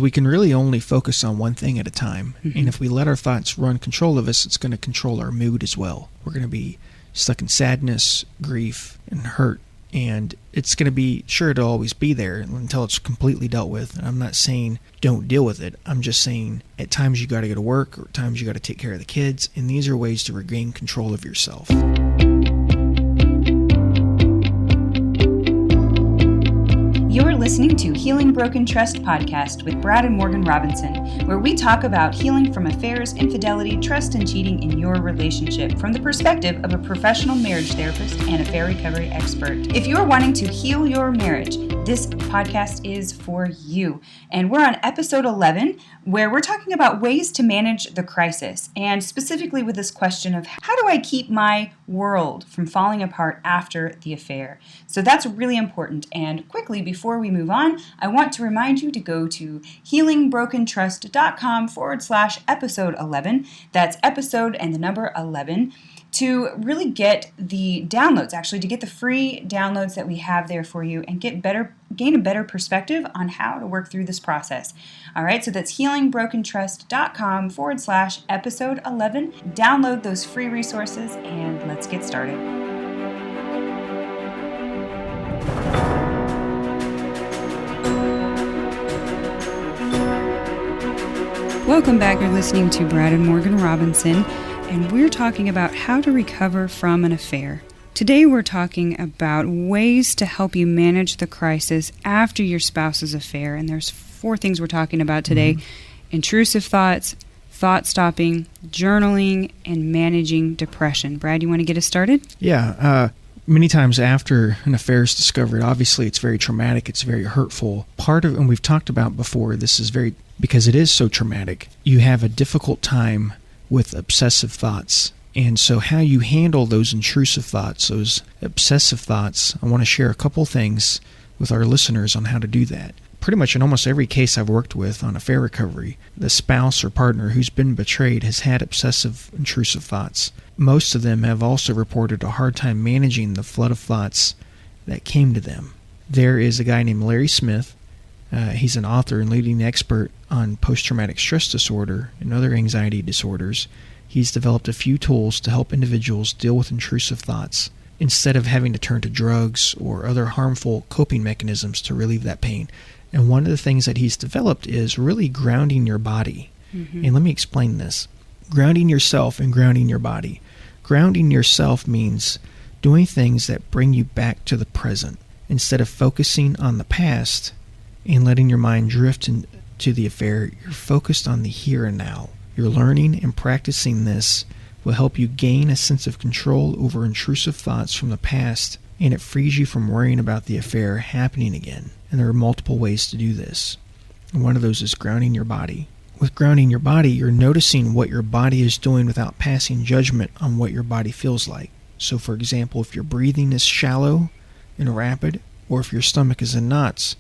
We can really only focus on one thing at a time. Mm-hmm. And if we let our thoughts run control of us, it's going to control our mood as well. We're going to be stuck in sadness, grief, and hurt. And it's going to be, sure, it'll always be there until it's completely dealt with. And I'm not saying don't deal with it. I'm just saying at times you got to go to work, or at times you got to take care of the kids. And these are ways to regain control of yourself. You're listening to Healing Broken Trust podcast with Brad and Morgan Robinson, where we talk about healing from affairs, infidelity, trust, and cheating in your relationship from the perspective of a professional marriage therapist and affair recovery expert. If you're wanting to heal your marriage, this podcast is for you. And we're on episode 11, where we're talking about ways to manage the crisis, and specifically with this question of how do I keep my world from falling apart after the affair? So that's really important. And quickly, before we move on, I want to remind you to go to healingbrokentrust.com/episode 11. That's episode and the number 11. To really get the downloads, actually, to get the free downloads that we have there for you and gain a better perspective on how to work through this process. All right, so that's healingbrokentrust.com/episode 11. Download those free resources and let's get started. Welcome back. You're listening to Brad and Morgan Robinson, and we're talking about how to recover from an affair. Today we're talking about ways to help you manage the crisis after your spouse's affair, and there's 4 things we're talking about today. Intrusive thoughts, thought stopping, journaling, and managing depression. Brad, you want to get us started? Yeah. Many times after an affair is discovered, obviously it's very traumatic, it's very hurtful. And we've talked about before, because it is so traumatic, you have a difficult time with obsessive thoughts. And so how you handle those intrusive thoughts, those obsessive thoughts, I want to share a couple things with our listeners on how to do that. Pretty much in almost every case I've worked with on affair recovery, the spouse or partner who's been betrayed has had obsessive intrusive thoughts. Most of them have also reported a hard time managing the flood of thoughts that came to them. There is a guy named Larry Smith. He's an author and leading expert on post-traumatic stress disorder and other anxiety disorders. He's developed a few tools to help individuals deal with intrusive thoughts instead of having to turn to drugs or other harmful coping mechanisms to relieve that pain. And one of the things that he's developed is really grounding your body. Mm-hmm. And let me explain this. Grounding yourself and grounding your body. Grounding yourself means doing things that bring you back to the present instead of focusing on the past and letting your mind drift into the affair. You're focused on the here and now. You're learning and practicing this will help you gain a sense of control over intrusive thoughts from the past, and it frees you from worrying about the affair happening again. And there are multiple ways to do this. And one of those is grounding your body. With grounding your body, you're noticing what your body is doing without passing judgment on what your body feels like. So for example, if your breathing is shallow and rapid, or if your stomach is in knots,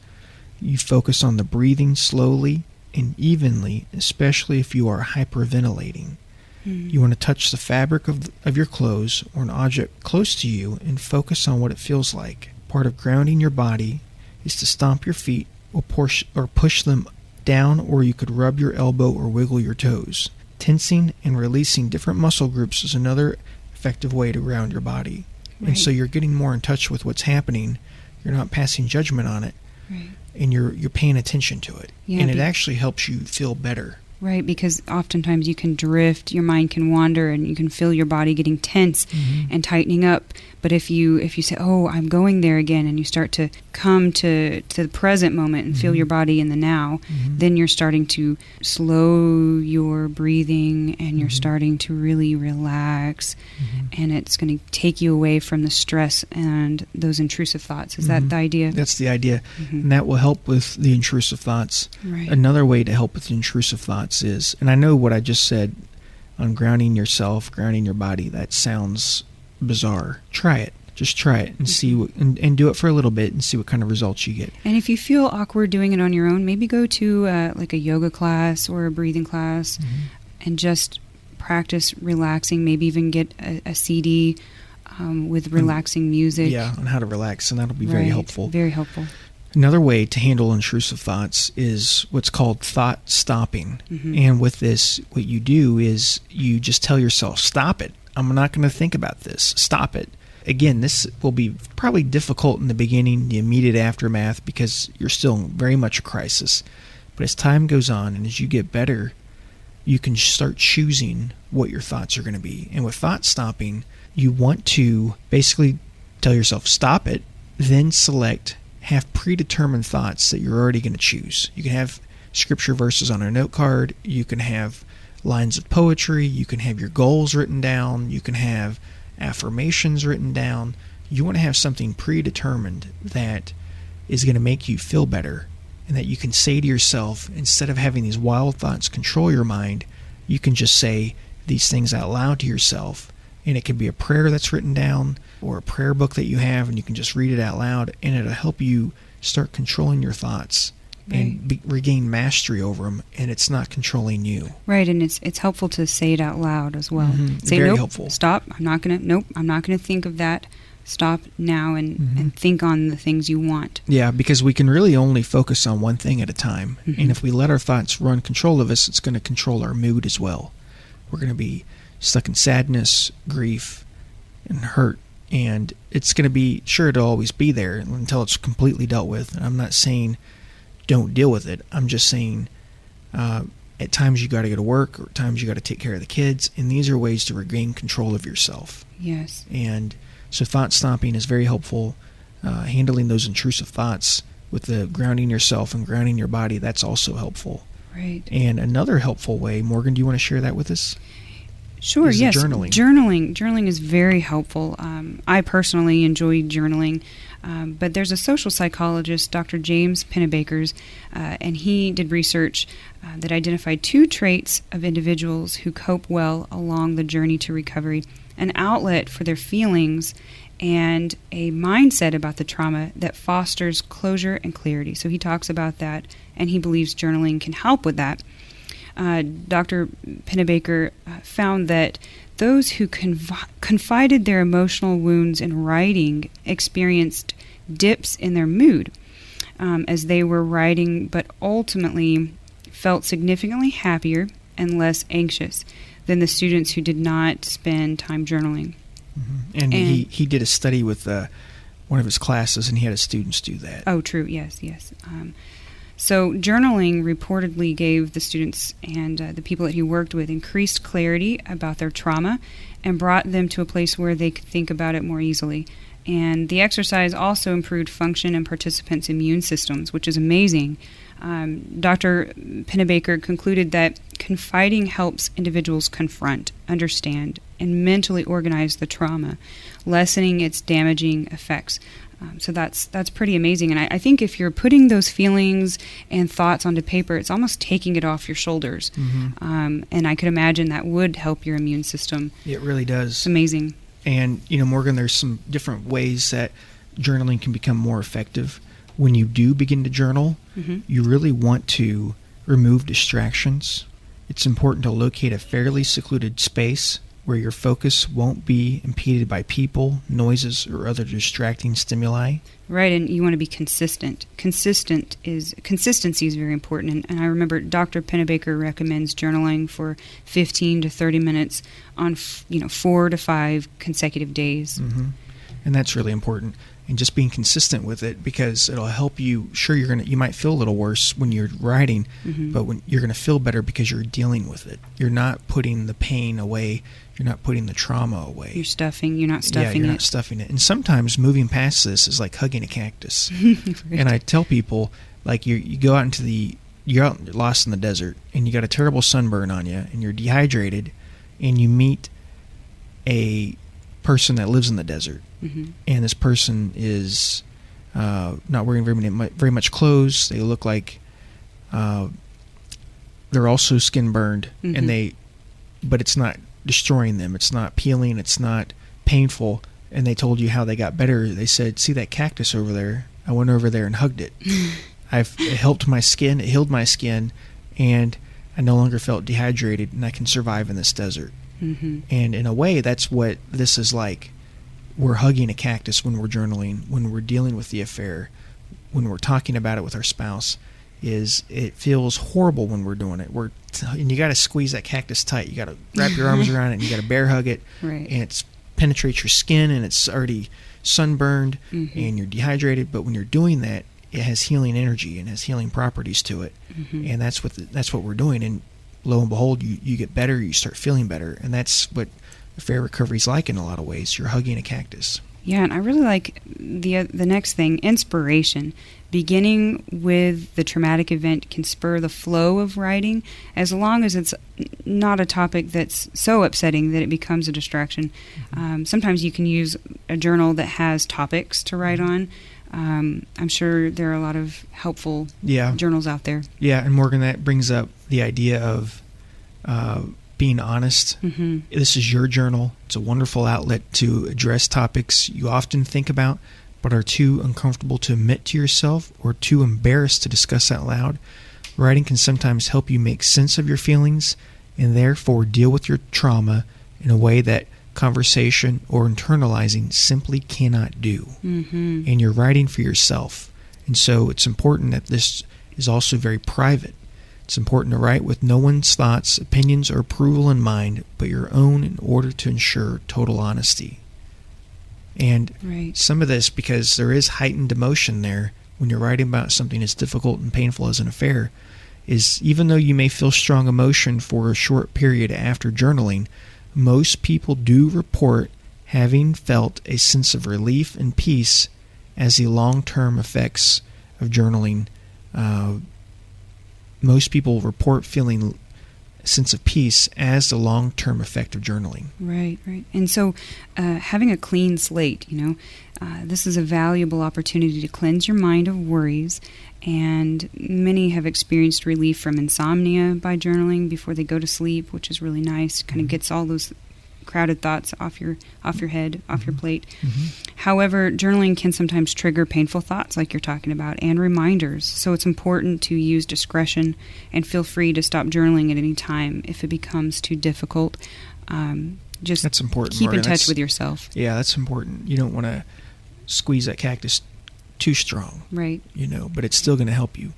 you focus on the breathing slowly and evenly, especially if you are hyperventilating. You want to touch the fabric of your clothes or an object close to you and focus on what it feels like. Part of grounding your body is to stomp your feet or push them down, or you could rub your elbow or wiggle your toes. Tensing and releasing different muscle groups is another effective way to ground your body. Right. And so you're getting more in touch with what's happening. You're not passing judgment on it. Right. And you're paying attention to it. Yeah, and it actually helps you feel better. Right, because oftentimes you can drift, your mind can wander, and you can feel your body getting tense and tightening up. But if you say, oh, I'm going there again, and you start to come to the present moment and feel your body in the now, then you're starting to slow your breathing, and you're starting to really relax, and it's going to take you away from the stress and those intrusive thoughts. Is that the idea? That's the idea, and that will help with the intrusive thoughts. Right. Another way to help with the intrusive thoughts is, and I know what I just said on grounding yourself, grounding your body, that sounds bizarre. Try it. Just try it and see and do it for a little bit and see what kind of results you get. And if you feel awkward doing it on your own, maybe go to like a yoga class or a breathing class and just practice relaxing. Maybe even get a CD with relaxing music. Yeah, on how to relax, and that'll be very helpful. Very helpful. Another way to handle intrusive thoughts is what's called thought stopping. Mm-hmm. And with this, what you do is you just tell yourself, stop it. I'm not going to think about this. Stop it. Again, this will be probably difficult in the beginning, the immediate aftermath, because you're still very much a crisis. But as time goes on and as you get better, you can start choosing what your thoughts are going to be. And with thought stopping, you want to basically tell yourself, stop it, then have predetermined thoughts that you're already going to choose. You can have scripture verses on a note card. You can have lines of poetry. You can have your goals written down. You can have affirmations written down. You want to have something predetermined that is going to make you feel better, and that you can say to yourself, instead of having these wild thoughts control your mind, you can just say these things out loud to yourself. And it can be a prayer that's written down or a prayer book that you have, and you can just read it out loud, and it'll help you start controlling your thoughts and regain mastery over them, and it's not controlling you. Right, and it's helpful to say it out loud as well. Mm-hmm. Say, Very nope, helpful. Stop, I'm not going to think of that. Stop now and think on the things you want. Yeah, because we can really only focus on one thing at a time. Mm-hmm. And if we let our thoughts run control of us, it's going to control our mood as well. We're going to be stuck in sadness, grief, and hurt. And it's going to be, sure, it'll always be there until it's completely dealt with. And I'm not saying don't deal with it. I'm just saying at times you got to go to work, or at times you got to take care of the kids. And these are ways to regain control of yourself. Yes. And so thought stopping is very helpful. Handling those intrusive thoughts with the grounding yourself and grounding your body, that's also helpful. Right. And another helpful way, Morgan, do you want to share that with us? Sure, yes. Journaling. Journaling is very helpful. I personally enjoy journaling, but there's a social psychologist, Dr. James Pennebaker's, and he did research that identified 2 traits of individuals who cope well along the journey to recovery: an outlet for their feelings and a mindset about the trauma that fosters closure and clarity. So he talks about that, and he believes journaling can help with that. Dr. Pennebaker found that those who confided their emotional wounds in writing experienced dips in their mood as they were writing, but ultimately felt significantly happier and less anxious than the students who did not spend time journaling. Mm-hmm. And he did a study with one of his classes, and he had his students do that. Oh, true. Yes. So journaling reportedly gave the students and the people that he worked with increased clarity about their trauma and brought them to a place where they could think about it more easily. And the exercise also improved function and participants' immune systems, which is amazing. Dr. Pennebaker concluded that confiding helps individuals confront, understand, and mentally organize the trauma, lessening its damaging effects. So that's pretty amazing. And I think if you're putting those feelings and thoughts onto paper, it's almost taking it off your shoulders. Mm-hmm. And I could imagine that would help your immune system. It really does. It's amazing. And, Morgan, there's some different ways that journaling can become more effective. When you do begin to journal, you really want to remove distractions. It's important to locate a fairly secluded space where your focus won't be impeded by people, noises, or other distracting stimuli. Right, and you want to be consistent. Consistency is very important. And I remember Dr. Pennebaker recommends journaling for 15 to 30 minutes on 4 to 5 consecutive days. Mm-hmm. And that's really important. And just being consistent with it, because it'll help you. Sure, you might feel a little worse when you're writing, but when you're going to feel better because you're dealing with it. You're not putting the pain away. You're not putting the trauma away. You're not stuffing it. Yeah, you're not stuffing it. And sometimes moving past this is like hugging a cactus. Right. And I tell people, like, you go out you're out lost in the desert, and you got a terrible sunburn on you, and you're dehydrated, and you meet a person that lives in the desert. And this person is not wearing very much clothes. They look like they're also skin burned, but it's not destroying them. It's not peeling. It's not painful. And they told you how they got better. They said, "See that cactus over there? I went over there and hugged it. It helped my skin. It healed my skin, and I no longer felt dehydrated, and I can survive in this desert." And in a way, that's what this is like. We're hugging a cactus when we're journaling, when we're dealing with the affair. when we're talking about it with our spouse is it feels horrible when we're doing it. And you got to squeeze that cactus tight. You got to wrap your arms around it, and you got to bear hug it, right. and it penetrates your skin, and it's already sunburned, and you're dehydrated. But when you're doing that, it has healing energy and has healing properties to it, and that's what we're doing. And lo and behold, you get better, you start feeling better, and that's what affair recovery is like in a lot of ways. You're hugging a cactus. Yeah, and I really like the next thing, inspiration. Beginning with the traumatic event can spur the flow of writing, as long as it's not a topic that's so upsetting that it becomes a distraction. Sometimes you can use a journal that has topics to write on. I'm sure there are a lot of helpful journals out there. Yeah, and Morgan, that brings up the idea of being honest. This is your journal. It's a wonderful outlet to address topics you often think about but are too uncomfortable to admit to yourself or too embarrassed to discuss out loud. Writing can sometimes help you make sense of your feelings and therefore deal with your trauma in a way that conversation or internalizing simply cannot do. And you're writing for yourself. And so it's important that this is also very private. It's important to write with no one's thoughts, opinions, or approval in mind, but your own in order to ensure total honesty. And some of this, because there is heightened emotion there when you're writing about something as difficult and painful as an affair, is even though you may feel strong emotion for a short period after journaling, most people do report having felt a sense of relief and peace as the long-term effects of journaling. Most people report feeling a sense of peace as the long-term effect of journaling. Right. And so having a clean slate, this is a valuable opportunity to cleanse your mind of worries, and many have experienced relief from insomnia by journaling before they go to sleep, which is really nice. Kind of gets all those crowded thoughts off your head, off your plate. However, journaling can sometimes trigger painful thoughts like you're talking about and reminders. So it's important to use discretion and feel free to stop journaling at any time if it becomes too difficult. That's important. Keep in touch with yourself. Yeah, that's important. You don't want to squeeze that cactus too strong. Right. But it's still going to help you.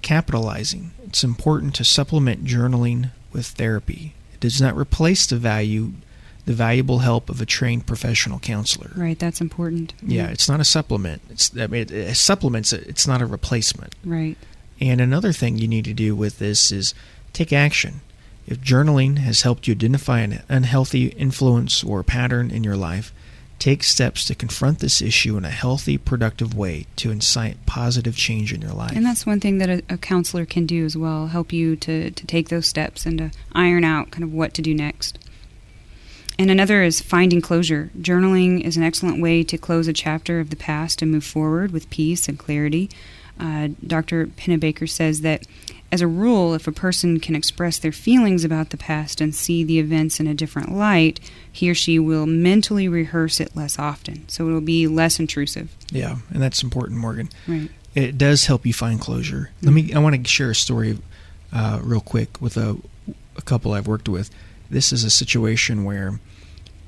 Capitalizing. It's important to supplement journaling with therapy. Does not replace the valuable help of a trained professional counselor. Right, that's important. Yeah, it's not a supplement. It supplements it. It's not a replacement. Right. And another thing you need to do with this is take action. If journaling has helped you identify an unhealthy influence or pattern in your life, take steps to confront this issue in a healthy, productive way to incite positive change in your life. And that's one thing that a counselor can do as well, help you to take those steps and to iron out kind of what to do next. And another is finding closure. Journaling is an excellent way to close a chapter of the past and move forward with peace and clarity. Dr. Pennebaker says that, as a rule, if a person can express their feelings about the past and see the events in a different light, he or she will mentally rehearse it less often. So it will be less intrusive. Yeah, and that's important, Morgan. Right. It does help you find closure. I want to share a story real quick with a couple I've worked with. This is a situation where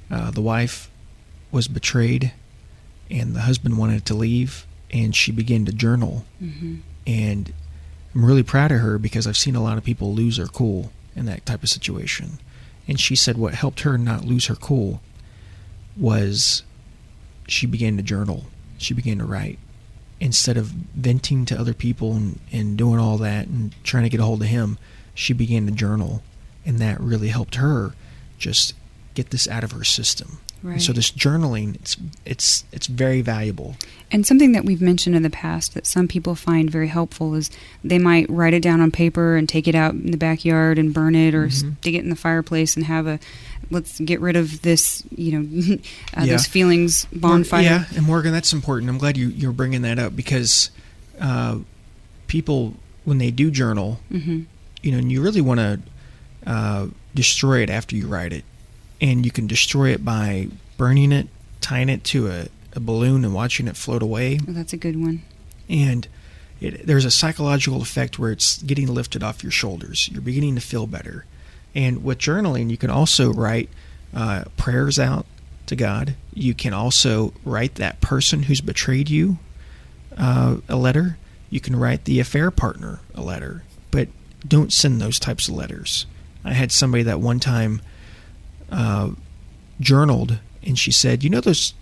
the wife was betrayed and the husband wanted to leave, and she began to journal. And I'm really proud of her because I've seen a lot of people lose their cool in that type of situation. And she said what helped her not lose her cool was she began to journal. She began to write. Instead of venting to other people and doing all that and trying to get a hold of him, she began to journal. And that really helped her just get this out of her system. Right. And so this journaling, it's very valuable. And something that we've mentioned in the past that some people find very helpful is they might write it down on paper and take it out in the backyard and burn it, or stick it in the fireplace and have let's get rid of this, those feelings bonfire. Yeah, and Morgan, that's important. I'm glad you're bringing that up because people, when they do journal, and you really want to destroy it after you write it. And you can destroy it by burning it, tying it to a balloon and watching it float away. Oh, that's a good one. And there's a psychological effect where it's getting lifted off your shoulders. You're beginning to feel better. And with journaling, you can also write prayers out to God. You can also write that person who's betrayed you a letter. You can write the affair partner a letter, but don't send those types of letters. I had somebody that one time journaled, and she said, those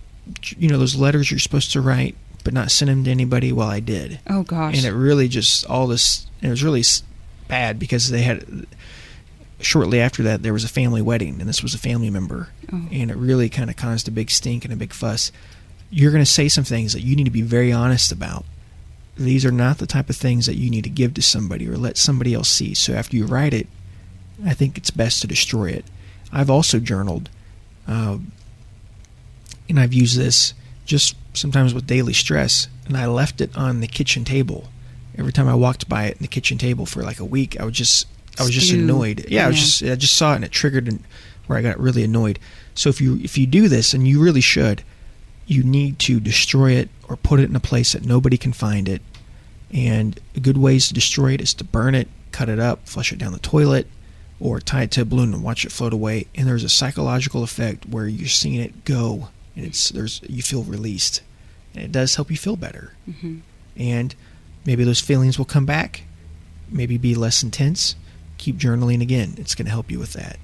letters you're supposed to write but not send them to anybody? Well, I did. Oh gosh. And it really just it was really bad because they had, shortly after that, there was a family wedding, and this was a family member. Oh. And it really kind of caused a big stink and a big fuss. You're going to say some things that you need to be very honest about. These are not the type of things that you need to give to somebody or let somebody else see. So after you write it, I think it's best to destroy it. I've also journaled, and I've used this just sometimes with daily stress, and I left it on the kitchen table. Every time I walked by it in the kitchen table for like a week, I was just annoyed. Yeah, I just saw it, and it triggered where I got really annoyed. So if you do this, and you really should, you need to destroy it or put it in a place that nobody can find it. And good ways to destroy it is to burn it, cut it up, flush it down the toilet, or tie it to a balloon and watch it float away. And there's a psychological effect where you're seeing it go, and you feel released, and it does help you feel better. Mm-hmm. And maybe those feelings will come back, maybe be less intense. Keep journaling again. It's going to help you with that.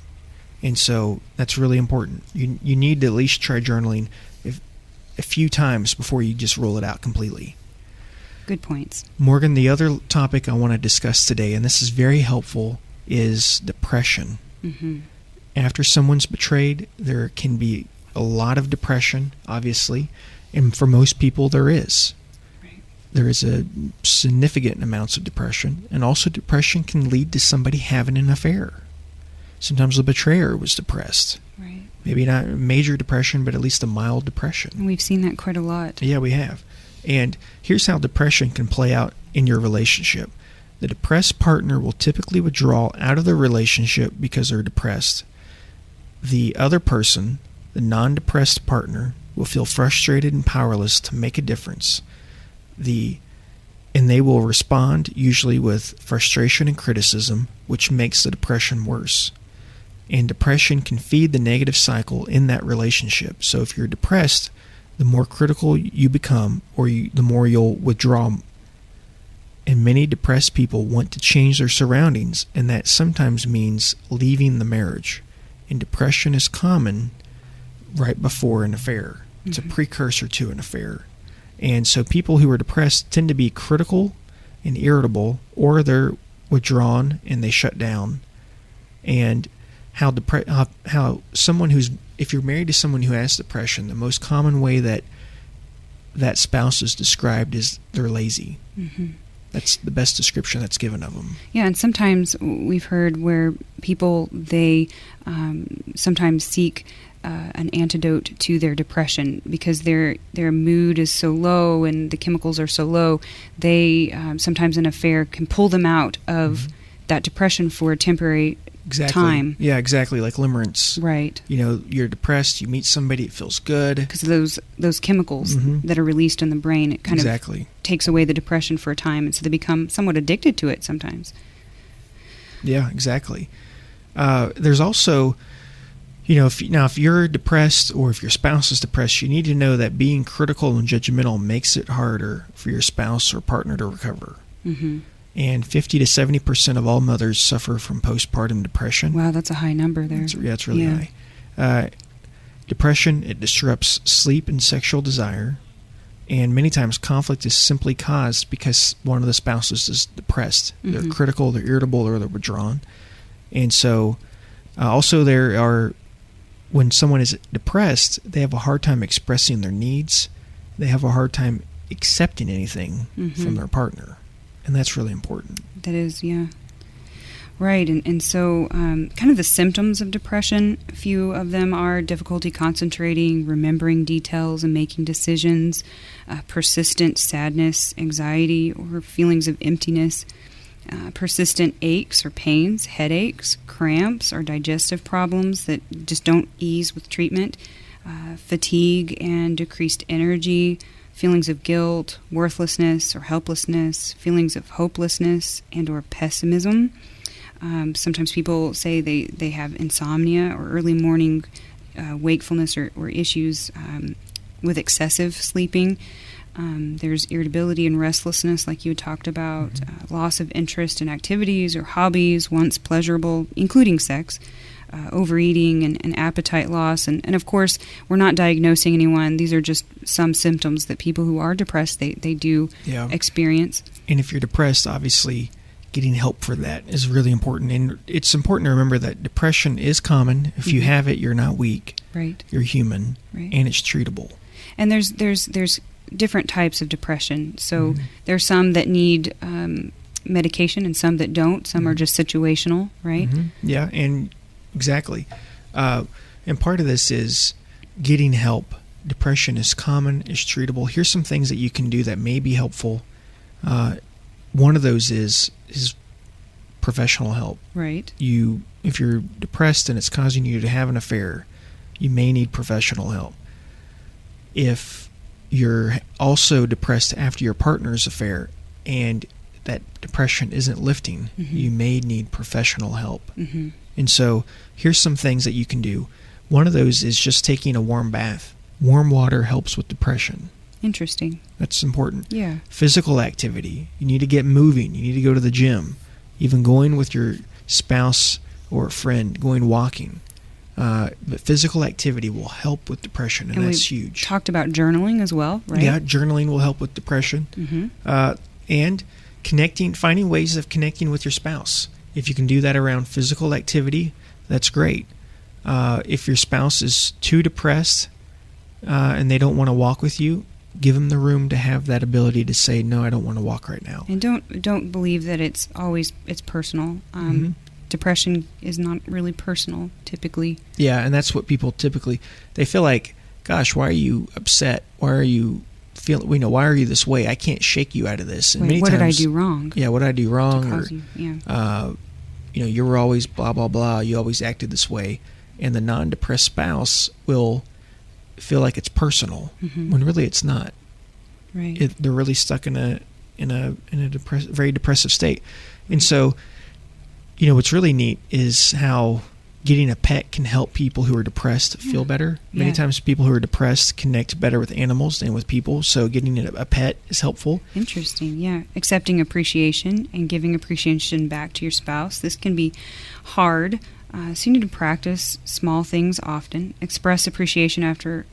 And so that's really important. You need to at least try journaling a few times before you just roll it out completely. Good points. Morgan, the other topic I want to discuss today, and this is very helpful, is depression. Mm-hmm. After someone's betrayed, there can be a lot of depression, obviously, and for most people there is. Right. There is a significant amounts of depression, and also depression can lead to somebody having an affair. Sometimes the betrayer was depressed. Right. Maybe not major depression, but at least a mild depression. And we've seen that quite a lot. Yeah, we have. And here's how depression can play out in your relationship. The depressed partner will typically withdraw out of the relationship because they're depressed. The other person, the non-depressed partner, will feel frustrated and powerless to make a difference. And they will respond usually with frustration and criticism, which makes the depression worse. And depression can feed the negative cycle in that relationship. So if you're depressed, the more critical you become, the more you'll withdraw. And many depressed people want to change their surroundings, and that sometimes means leaving the marriage. And depression is common right before an affair. It's a precursor to an affair. And so people who are depressed tend to be critical and irritable, or they're withdrawn and they shut down. And how someone if you're married to someone who has depression, the most common way that spouse is described is they're lazy. Mm-hmm. That's the best description that's given of them. Yeah, and sometimes we've heard where people, they sometimes seek an antidote to their depression because their mood is so low and the chemicals are so low. They sometimes an affair can pull them out of that depression for a temporary time. Yeah, exactly, like limerence. Right. You're depressed, you meet somebody, it feels good. Because of those chemicals that are released in the brain, it kind of takes away the depression for a time, and so they become somewhat addicted to it sometimes. Yeah, exactly. There's also, if you're depressed or if your spouse is depressed, you need to know that being critical and judgmental makes it harder for your spouse or partner to recover. Mm-hmm. And 50 to 70% of all mothers suffer from postpartum depression. Wow, that's a high number there. It's really high. Depression, it disrupts sleep and sexual desire. And many times conflict is simply caused because one of the spouses is depressed. Mm-hmm. They're critical, they're irritable, or they're withdrawn. And so also when someone is depressed, they have a hard time expressing their needs. They have a hard time accepting anything from their partner. And that's really important. That is, yeah. Right, and so kind of the symptoms of depression, a few of them are difficulty concentrating, remembering details, and making decisions, persistent sadness, anxiety, or feelings of emptiness, persistent aches or pains, headaches, cramps, or digestive problems that just don't ease with treatment, fatigue and decreased energy, feelings of guilt, worthlessness or helplessness, feelings of hopelessness and or pessimism. Sometimes people say they have insomnia or early morning wakefulness or issues with excessive sleeping. There's irritability and restlessness, like you had talked about, loss of interest in activities or hobbies once pleasurable, including sex, overeating and appetite loss. And of course, we're not diagnosing anyone. These are just some symptoms that people who are depressed, they do experience. And if you're depressed, obviously getting help for that is really important. And it's important to remember that depression is common. If you have it, you're not weak. Right. You're human, and it's treatable. And there's different types of depression. So there's some that need medication and some that don't. Some are just situational, right? Yeah, and exactly. And part of this is getting help. Depression is common, it's treatable. Here's some things that you can do that may be helpful. One of those is professional help. Right. If you're depressed and it's causing you to have an affair, you may need professional help. If you're also depressed after your partner's affair and that depression isn't lifting, you may need professional help. And so here's some things that you can do. One of those is just taking a warm bath. Warm water helps with depression. Interesting. That's important. Yeah. Physical activity. You need to get moving. You need to go to the gym. Even going with your spouse or a friend, going walking. But physical activity will help with depression, and that's huge. Talked about journaling as well, right? Yeah, journaling will help with depression. And finding ways of connecting with your spouse. If you can do that around physical activity, that's great. If your spouse is too depressed and they don't want to walk with you, give them the room to have that ability to say, no, I don't want to walk right now. And don't believe that it's personal. Depression is not really personal, typically. Yeah, and that's what people typically, they feel like, gosh, why are you upset? Why are you why are you this way? I can't shake you out of this. And what did I do wrong? Yeah, what did I do wrong? Or, you were always blah, blah, blah. You always acted this way. And the non-depressed spouse will feel like it's personal when really it's not. Right. They're really stuck in a very depressive state. And so, what's really neat is how getting a pet can help people who are depressed feel better. Many times people who are depressed connect better with animals than with people, so getting a pet is helpful. Interesting, yeah. Accepting appreciation and giving appreciation back to your spouse. This can be hard, so you need to practice small things often. Express appreciation after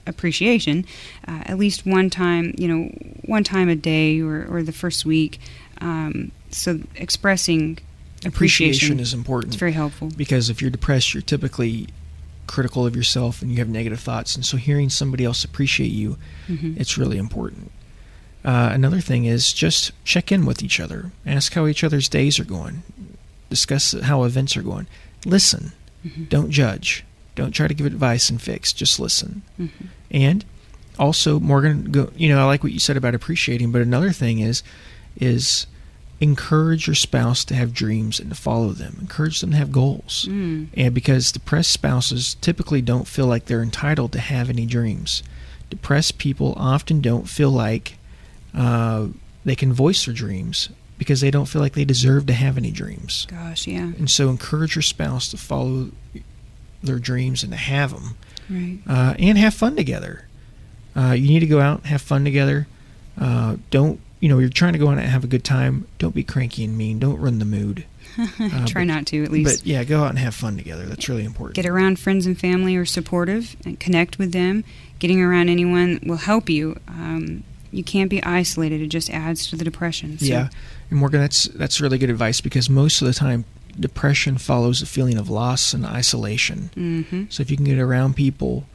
appreciation, at least one time a day or the first week. So expressing appreciation is important. It's very helpful. Because if you're depressed, you're typically critical of yourself and you have negative thoughts. And so hearing somebody else appreciate you, it's really important. Another thing is just check in with each other. Ask how each other's days are going. Discuss how events are going. Listen. Don't judge. Don't try to give advice and fix. Just listen. And also, Morgan, I like what you said about appreciating, but another thing is encourage your spouse to have dreams and to follow them. Encourage them to have goals. And because depressed spouses typically don't feel like they're entitled to have any dreams. Depressed people often don't feel like they can voice their dreams because they don't feel like they deserve to have any dreams. Gosh, yeah. And so encourage your spouse to follow their dreams and to have them. Right. And have fun together. You need to go out and have fun together. You're trying to go out and have a good time. Don't be cranky and mean. Don't ruin the mood. Try not to, at least. But yeah, go out and have fun together. That's really important. Get around friends and family who are supportive and connect with them. Getting around anyone will help you. You can't be isolated. It just adds to the depression. So. Yeah. And Morgan, that's really good advice because most of the time depression follows a feeling of loss and isolation. So if you can get around people,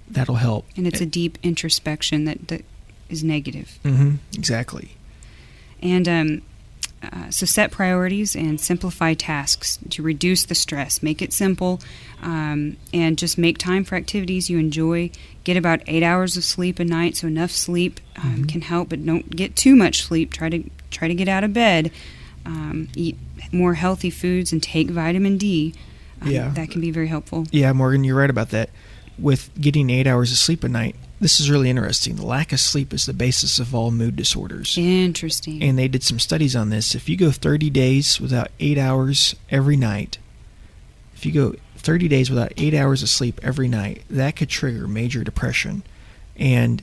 that'll help. And it's a deep introspection that is negative. Exactly. And so set priorities and simplify tasks to reduce the stress. Make it simple and just make time for activities you enjoy. Get about 8 hours of sleep a night, so enough sleep can help, but don't get too much sleep. Try to get out of bed. Eat more healthy foods and take vitamin D. That can be very helpful. Yeah, Morgan, you're right about that. With getting 8 hours of sleep a night, this is really interesting. The lack of sleep is the basis of all mood disorders. Interesting. And they did some studies on this. If you go 30 days without 8 hours every night, if you go 30 days without 8 hours of sleep every night, that could trigger major depression. And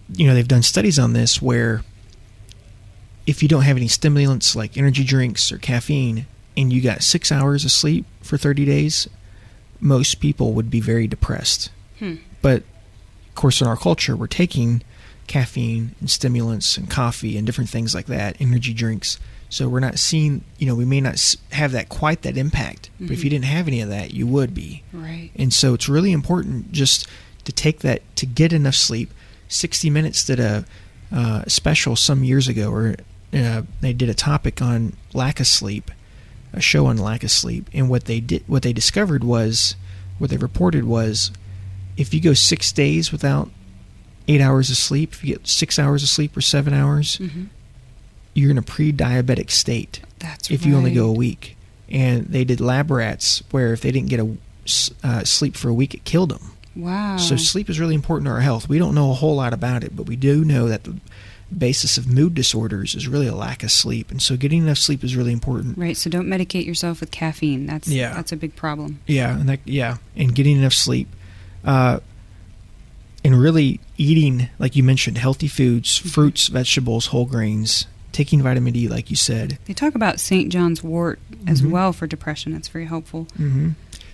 they've done studies on this where if you don't have any stimulants like energy drinks or caffeine and you got 6 hours of sleep for 30 days, most people would be very depressed. But, of course, in our culture, we're taking caffeine and stimulants and coffee and different things like that, energy drinks. So we're not seeing, we may not have quite that impact. But if you didn't have any of that, you would be. Right. And so it's really important just to take that, to get enough sleep. 60 Minutes did a special some years ago, or they did a topic on lack of sleep, a show on lack of sleep. And what they reported was, if you go 6 days without 8 hours of sleep, if you get 6 hours of sleep or 7 hours, you're in a pre-diabetic state. That's if you only go a week. And they did lab rats where if they didn't get sleep for a week, it killed them. Wow. So sleep is really important to our health. We don't know a whole lot about it, but we do know that the basis of mood disorders is really a lack of sleep. And so getting enough sleep is really important. Right. So don't medicate yourself with caffeine. That's a big problem. Yeah. And getting enough sleep. And really eating, like you mentioned, healthy foods, fruits, vegetables, whole grains, taking vitamin D, like you said. They talk about St. John's wort as well for depression. That's very helpful.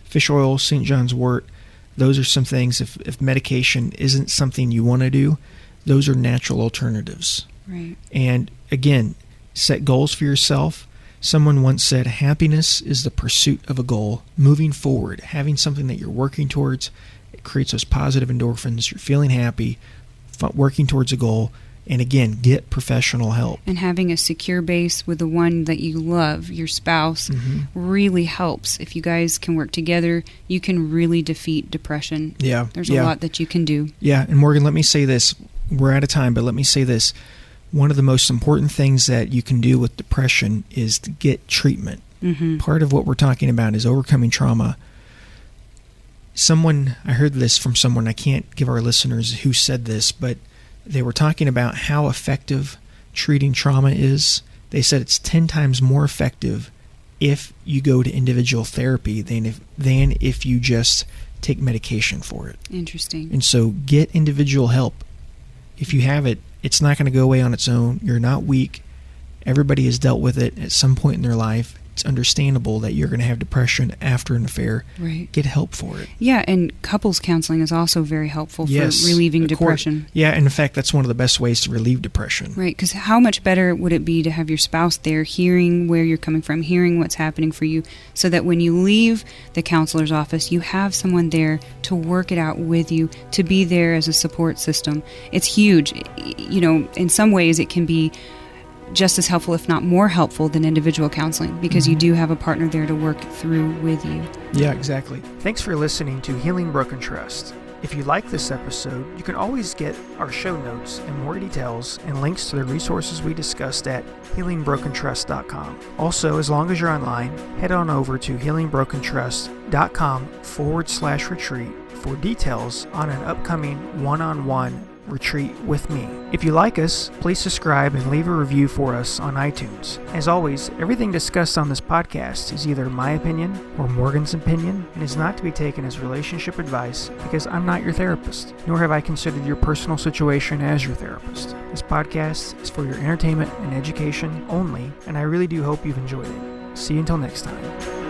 Fish oil, St. John's wort. Those are some things, if medication isn't something you want to do, those are natural alternatives. Right. And again, set goals for yourself. Someone once said, happiness is the pursuit of a goal. Moving forward, having something that you're working towards, it creates those positive endorphins. You're feeling happy, working towards a goal. And again, get professional help. And having a secure base with the one that you love, your spouse, really helps. If you guys can work together, you can really defeat depression. Yeah. There's a lot that you can do. Yeah. And Morgan, let me say this. We're out of time, but let me say this. One of the most important things that you can do with depression is to get treatment. Part of what we're talking about is overcoming trauma. I heard this from someone, I can't give our listeners who said this, but they were talking about how effective treating trauma is. They said it's 10 times more effective if you go to individual therapy than if you just take medication for it. Interesting. And so get individual help. If you have it, it's not going to go away on its own. You're not weak. Everybody has dealt with it at some point in their life. It's understandable that you're going to have depression after an affair. Right. Get help for it. Yeah, and couples counseling is also very helpful for relieving depression. Yeah, and in fact, that's one of the best ways to relieve depression. Right, because how much better would it be to have your spouse there hearing where you're coming from, hearing what's happening for you, so that when you leave the counselor's office, you have someone there to work it out with you, to be there as a support system. It's huge. In some ways it can be just as helpful, if not more helpful, than individual counseling, because you do have a partner there to work through with you. Yeah, exactly. Thanks for listening to Healing Broken Trust. If you like this episode, you can always get our show notes and more details and links to the resources we discussed at healingbrokentrust.com. Also, as long as you're online, head on over to healingbrokentrust.com/retreat for details on an upcoming one-on-one retreat with me. If you like us, please subscribe and leave a review for us on iTunes. As always, everything discussed on this podcast is either my opinion or Morgan's opinion and is not to be taken as relationship advice because I'm not your therapist, nor have I considered your personal situation as your therapist. This podcast is for your entertainment and education only, and I really do hope you've enjoyed it. See you until next time.